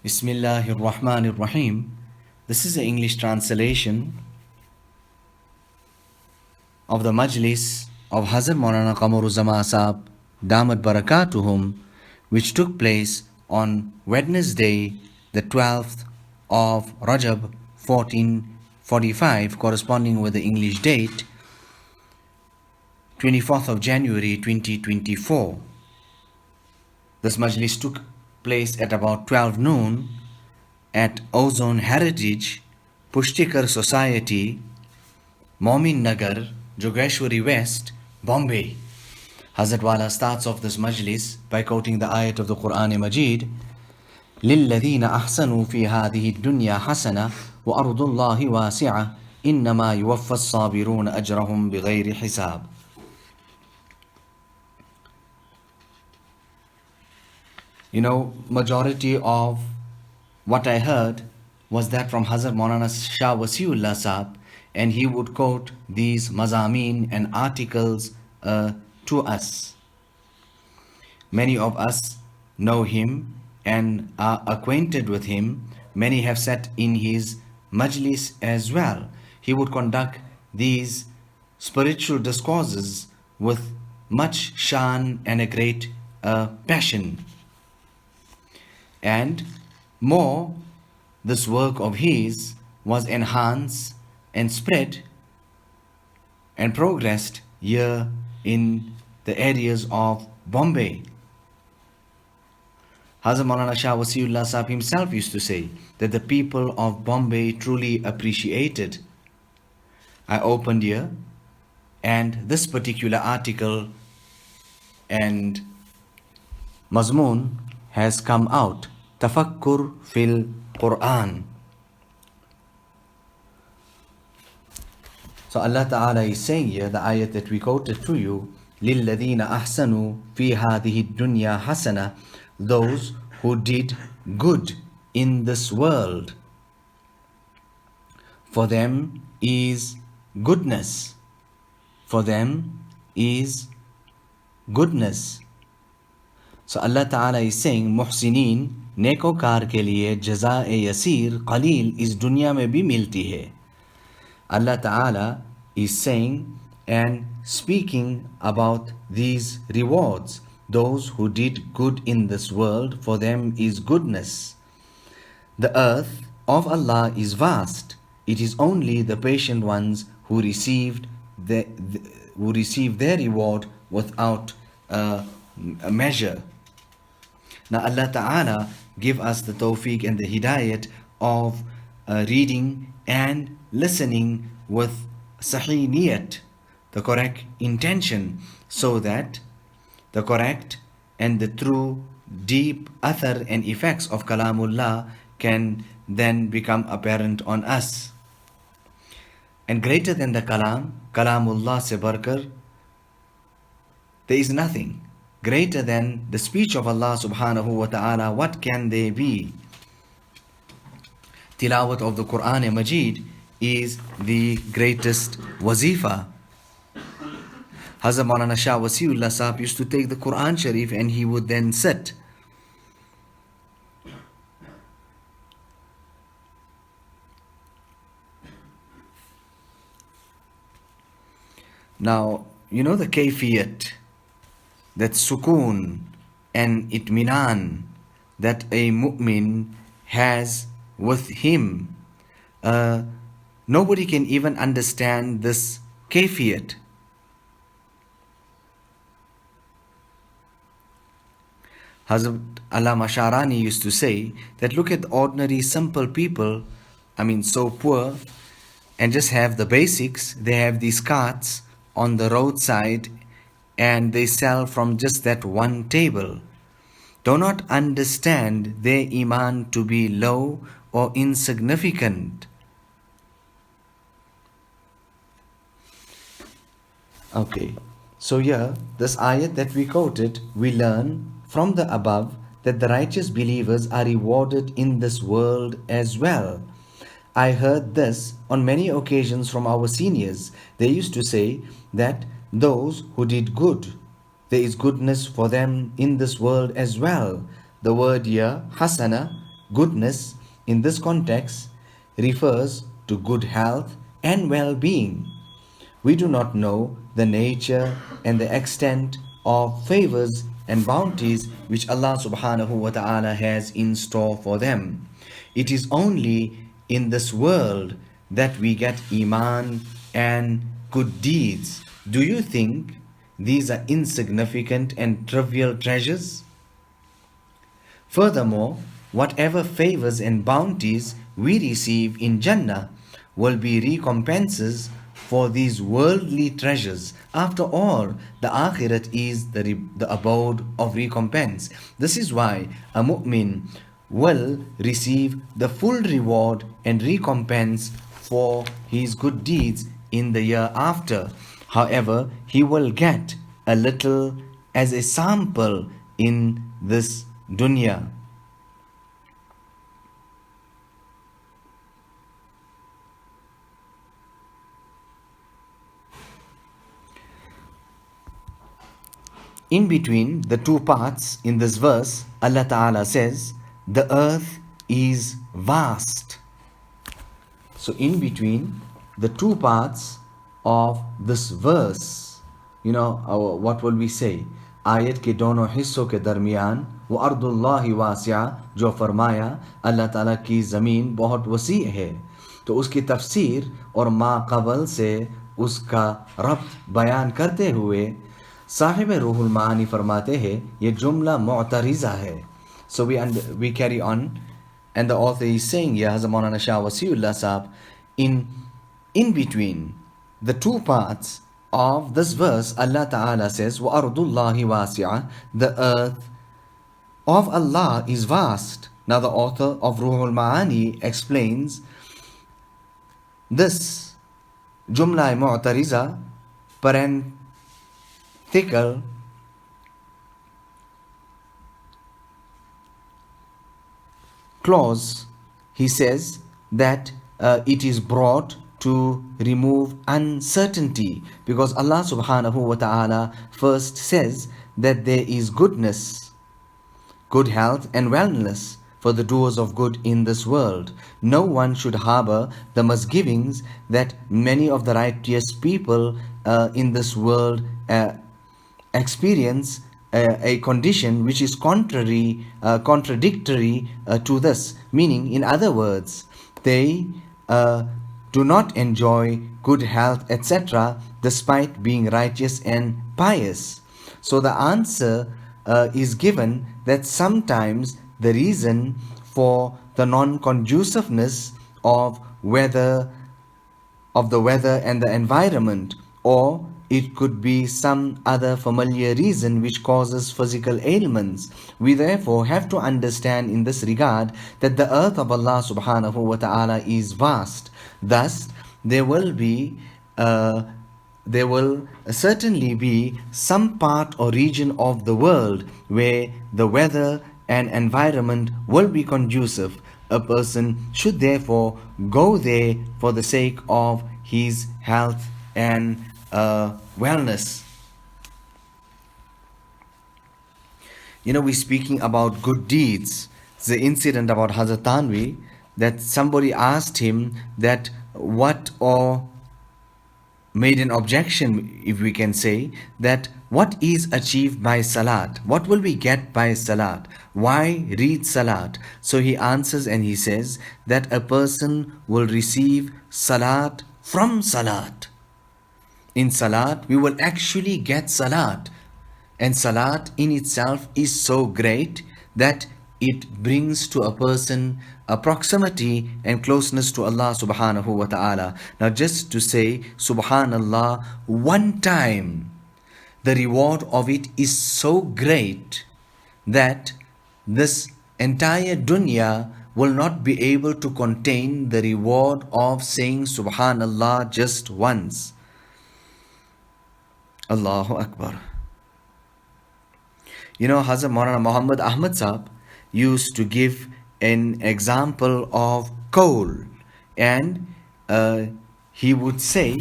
Bismillahir Rahmanir Rahim. This is the English translation of the Majlis of Hazrat Maulana Qamar Uzzama Sahib Damat Barakatuhum, which took place on Wednesday, the 12th of Rajab 1445, corresponding with the English date 24th of January 2024. This Majlis took place at about 12 noon at Ozone Heritage, Pushtikar Society, Momin Nagar, Jogeshwari West, Bombay. Hazrat Wala starts off this Majlis by quoting the ayat of the Quran Majid, لِلَّذِينَ أَحْسَنُوا فِي هَذِهِ الدُّنْيَا حَسَنَةً وَأَرْضُ اللَّهِ وَاسِعَةً إِنَّمَا يُوَفَّى الصَّابِرُونَ أَجْرَهُمْ بِغَيْرِ حِسَابٍ. You know, majority of what I heard was that from Hazrat Maulana Shah Wasiullah Sahib, and he would quote these mazameen and articles to us. Many of us know him and are acquainted with him. Many have sat in his majlis as well. He would conduct these spiritual discourses with much shan and a great passion. And more, this work of his was enhanced and spread and progressed here in the areas of Bombay. Hazrat Maulana Shah Wasiullah Sahib himself used to say that the people of Bombay truly appreciated. I opened here, and this particular article and mazmoon has come out. Tafakkur fil Quran. So Allah Ta'ala is saying here, the ayat that we quoted to you, لِلَّذِينَ أَحْسَنُوا فِي هَذِهِ الدُّنْيَا حَسَنَةً, those who did good in this world, for them is goodness. For them is goodness. So Allah Ta'ala is saying, Muhsinin, नेकोकार के लिए जज़ाए यसीर कलील इस दुनिया में भी मिलती है. Allah Ta'ala is saying and speaking about these rewards. Those who did good in this world, for them is goodness. The earth of Allah is vast. It is only the patient ones who receive their reward without a measure. Now Allah Ta'ala give us the tawfiq and the hidayat of reading and listening with sahih niyat, the correct intention, so that the correct and the true deep athar and effects of Kalamullah can then become apparent on us. And greater than the Kalamullah se barkar, there is nothing. Greater than the speech of Allah subhanahu wa ta'ala, what can they be? Tilawat of the Quran Majid is the greatest wazifa. Hazrat Maulana Shah Wasiullah Sahib used to take the Quran Sharif and he would then sit. Now, you know the kayfiyat, that sukoon and itminan that a mu'min has with him. Nobody can even understand this kayfiyat. Hazrat Allama Sharani used to say that look at ordinary simple people, so poor, and just have the basics. They have these carts on the roadside and they sell from just that one table. Do not understand their iman to be low or insignificant. Okay, so here, this ayat that we quoted, we learn from the above that the righteous believers are rewarded in this world as well. I heard this on many occasions from our seniors. They used to say that those who did good, there is goodness for them in this world as well. The word here, hasana, Goodness in this context refers to good health and well-being. We do not know the nature and the extent of favors and bounties which Allah subhanahu wa ta'ala has in store for them. It is only in this world that we get iman and good deeds. Do you think these are insignificant and trivial treasures? Furthermore, whatever favors and bounties we receive in Jannah will be recompenses for these worldly treasures. After all, the Akhirat is the abode of recompense. This is why a mu'min will receive the full reward and recompense for his good deeds in the year after. However, he will get a little as a sample in this dunya. In between the two parts in this verse, Allah Ta'ala says, the earth is vast. So in between the two parts of this verse, what will we say? आयत के दोनों हिस्सों के दरमियान वो अर्दुल्लाहि वासिया, जो फरमाया अल्लाह ताला की ज़मीन बहुत वसी है, तो उसकी तफसीर और माक़बल से उसका रब्त बयान करते हुए साहिब रूहुल मानी फरमाते हैं ये जुमला मुअतरिज़ा है. So we carry on, and the author is saying here, Hazrat Maulana Shah Wasiullah Sahab, in between the two parts of this verse, Allah Ta'ala says, وَأَرْضُ اللَّهِ وَاسِعَةٌ, the earth of Allah is vast. Now the author of Ruhul Ma'ani explains this Jumla Mu'tariza, parenthetical clause. He says that it is brought to remove uncertainty, because Allah subhanahu wa ta'ala first says that there is goodness, good health and wellness for the doers of good in this world. No one should harbor the misgivings that many of the righteous people in this world experience a condition which is contradictory to this. Meaning, in other words, they do not enjoy good health, etc., despite being righteous and pious. So the answer is given that sometimes the reason for the non-conduciveness of the weather and the environment, or it could be some other familiar reason which causes physical ailments. We therefore have to understand in this regard that the earth of Allah subhanahu wa ta'ala is vast. Thus, there will certainly be some part or region of the world where the weather and environment will be conducive. A person should therefore go there for the sake of his health and wellness. We're speaking about good deeds. The incident about Hazrat Tanvi, that somebody asked him that made an objection, if we can say, that what is achieved by salat? What will we get by salat? Why read salat? So he answers and he says that a person will receive salat from salat. In salat, we will actually get salat. And salat in itself is so great that it brings to a person a proximity and closeness to Allah subhanahu wa ta'ala. Now just to say subhanallah one time, the reward of it is so great that this entire dunya will not be able to contain the reward of saying subhanallah just once. Allahu Akbar. Hazrat Maulana Muhammad Ahmad Sahab used to give an example of coal, and he would say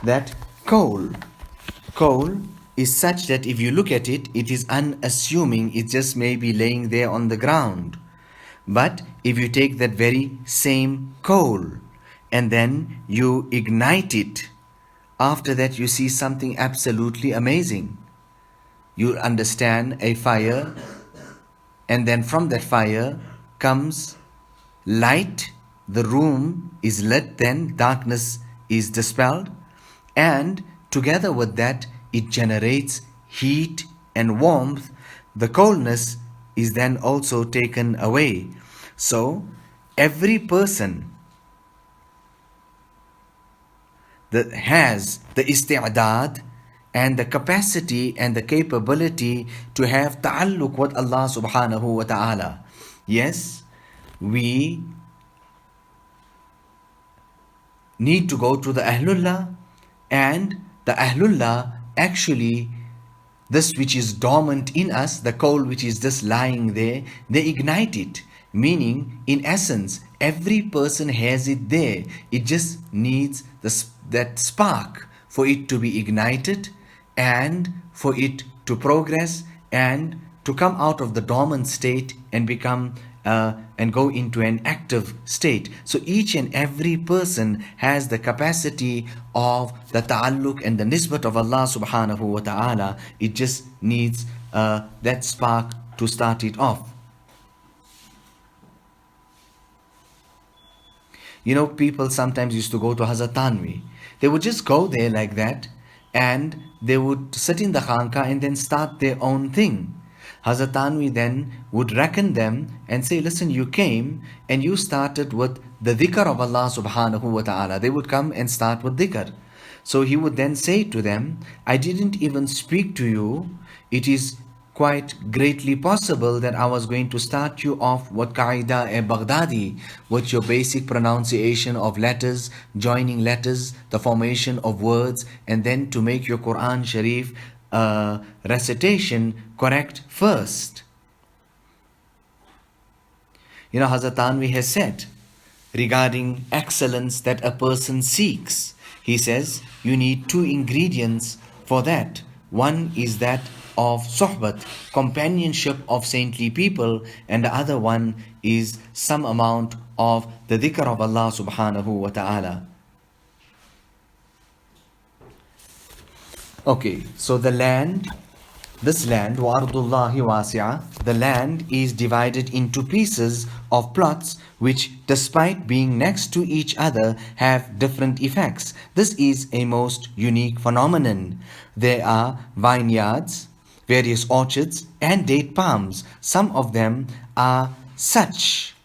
that coal is such that if you look at it, it is unassuming, it just may be laying there on the ground. But if you take that very same coal and then you ignite it, after that you see something absolutely amazing. You understand a fire, and then from that fire comes light, the room is lit, then darkness is dispelled, and together with that it generates heat and warmth. The coldness is then also taken away. So every person that has the isti'adad and the capacity and the capability to have ta'alluq with Allah subhanahu wa ta'ala. Yes, we need to go to the Ahlullah, and the Ahlullah actually, this which is dormant in us, the coal which is just lying there, they ignite it. Meaning, in essence, every person has it there. It just needs that spark for it to be ignited and for it to progress and to come out of the dormant state and become and go into an active state. So each and every person has the capacity of the ta'alluq and the nisbat of Allah subhanahu wa ta'ala. It just needs that spark to start it off. You know, people sometimes used to go to Hazrat Tanvi. They would just go there like that, and they would sit in the khanka and then start their own thing. Hazrat Tanvi then would reckon them and say, listen, you came and you started with the dhikr of Allah subhanahu wa ta'ala. They would come and start with dhikr. So he would then say to them, I didn't even speak to you. It is quite greatly possible that I was going to start you off with Qaida-e-Baghdadi, with your basic pronunciation of letters, joining letters, the formation of words, and then to make your Quran Sharif recitation correct first. You know, Hazrat Tanvi has said regarding excellence that a person seeks, he says, you need two ingredients for that. One is that of sohbat, companionship of saintly people, and the other one is some amount of the dhikr of Allah subhanahu wa ta'ala. Okay, so the land, this land, وَأَرْضُ اللَّهِ وَاسِعَةٌ, the land is divided into pieces of plots which, despite being next to each other, have different effects. This is a most unique phenomenon. There are vineyards, various orchards, and date palms. Some of them are such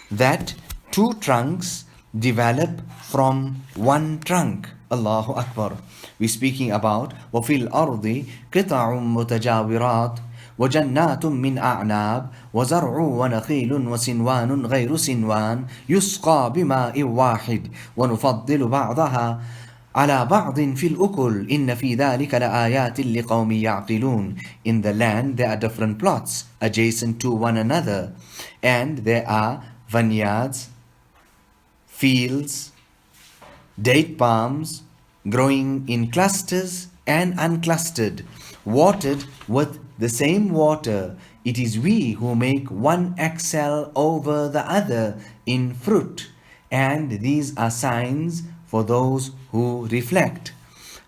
that two trunks develop from one trunk. Allahu Akbar. We're speaking about وَفِي الْأَرْضِ قِطَعٌ مُتَجَاوِرَاتٌ وَجَنَّاتٌ مِّنْ أَعْنَابٍ وَزَرْعٌ وَنَخِيلٌ وَسِنْوَانٌ غَيْرُ سِنْوَانٍ يُسْقَى بِمَاءٍ وَاحِدٍ وَنُفَضِّلُ بَعْضَهَا على بعض في الأكل إن في ذلك لآيات لقوم يعقلون. In the land there are different plots adjacent to one another, and there are vineyards, fields, date palms growing in clusters and unclustered, watered with the same water. It is we who make one excel over the other in fruit, and these are signs for those who reflect.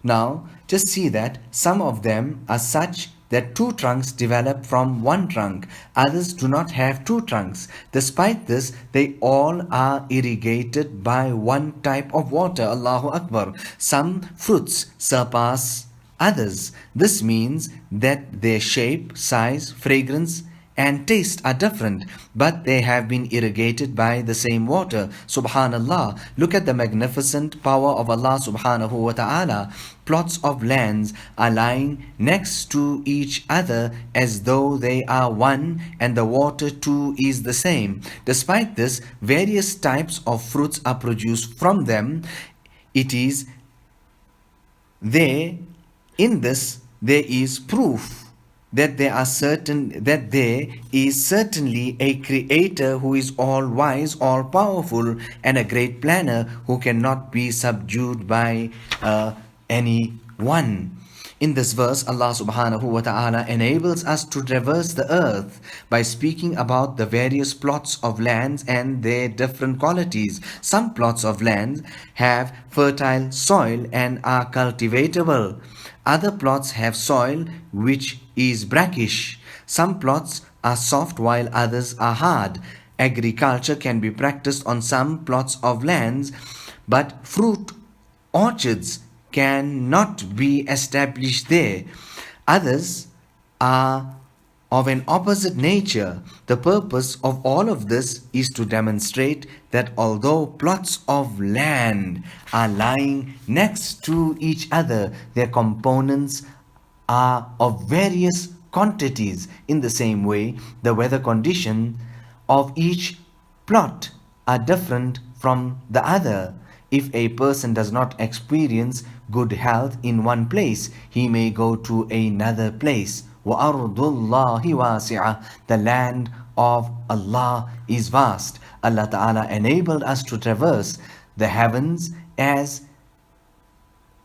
Now, just see that some of them are such that two trunks develop from one trunk. Others do not have two trunks. Despite this, they all are irrigated by one type of water. Allahu Akbar. Some fruits surpass others. This means that their shape, size, fragrance, and taste are different, but they have been irrigated by the same water. Subhanallah. Look at the magnificent power of Allah subhanahu wa ta'ala. Plots of lands are lying next to each other as though they are one, and the water too is the same. Despite this, various types of fruits are produced from them. It is there, in this, there is proof that there is certainly a creator who is all wise, all powerful, and a great planner who cannot be subdued by anyone. In this verse, Allah subhanahu wa ta'ala enables us to traverse the earth by speaking about the various plots of lands and their different qualities. Some plots of land have fertile soil and are cultivatable. Other plots have soil which is brackish. Some plots are soft while others are hard. Agriculture can be practiced on some plots of lands, but fruit orchards cannot be established there. Others are of an opposite nature. The purpose of all of this is to demonstrate that although plots of land are lying next to each other, their components are of various quantities. In the same way, the weather condition of each plot are different from the other. If a person does not experience good health in one place, he may go to another place. وَأَرْضُ اللَّهِ وَاسِعَةٌ. The land of Allah is vast. Allah Ta'ala enabled us to traverse the heavens as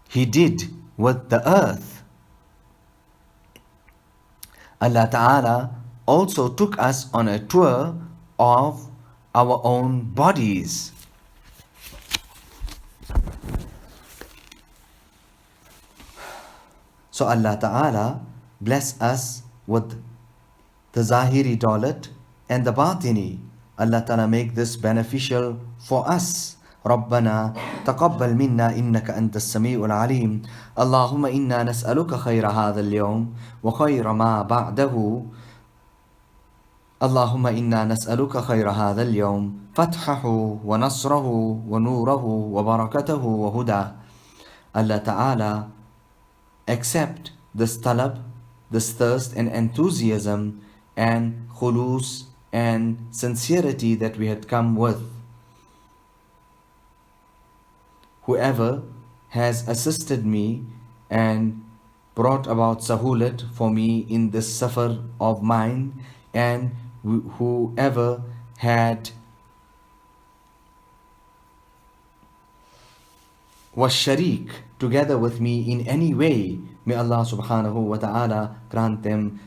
He did with the earth. Allah Ta'ala also took us on a tour of our own bodies. So Allah Ta'ala bless us with the Zahiri Dawlat and the Batini. Allah Ta'ala make this beneficial for us. ربنا تقبل منا إنك أنت السميع العليم اللهم إنا نسألك خير هذا اليوم وخير ما بعده اللهم إنا نسألك خير هذا اليوم فتحه ونصره ونوره وبركته وهداه. Allah Ta'ala accept this talab, this thirst and enthusiasm and khulus and sincerity that we had come with. Whoever has assisted me and brought about sahulat for me in this safar of mine, and whoever had was sharik together with me in any way, may Allah subhanahu wa ta'ala grant them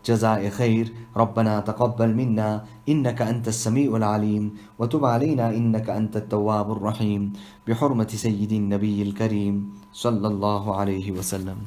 جزاء خير. ربنا تقبل منا إنك أنت السميع العليم وتب علينا إنك أنت التواب الرحيم بحرمة سيد النبي الكريم صلى الله عليه وسلم.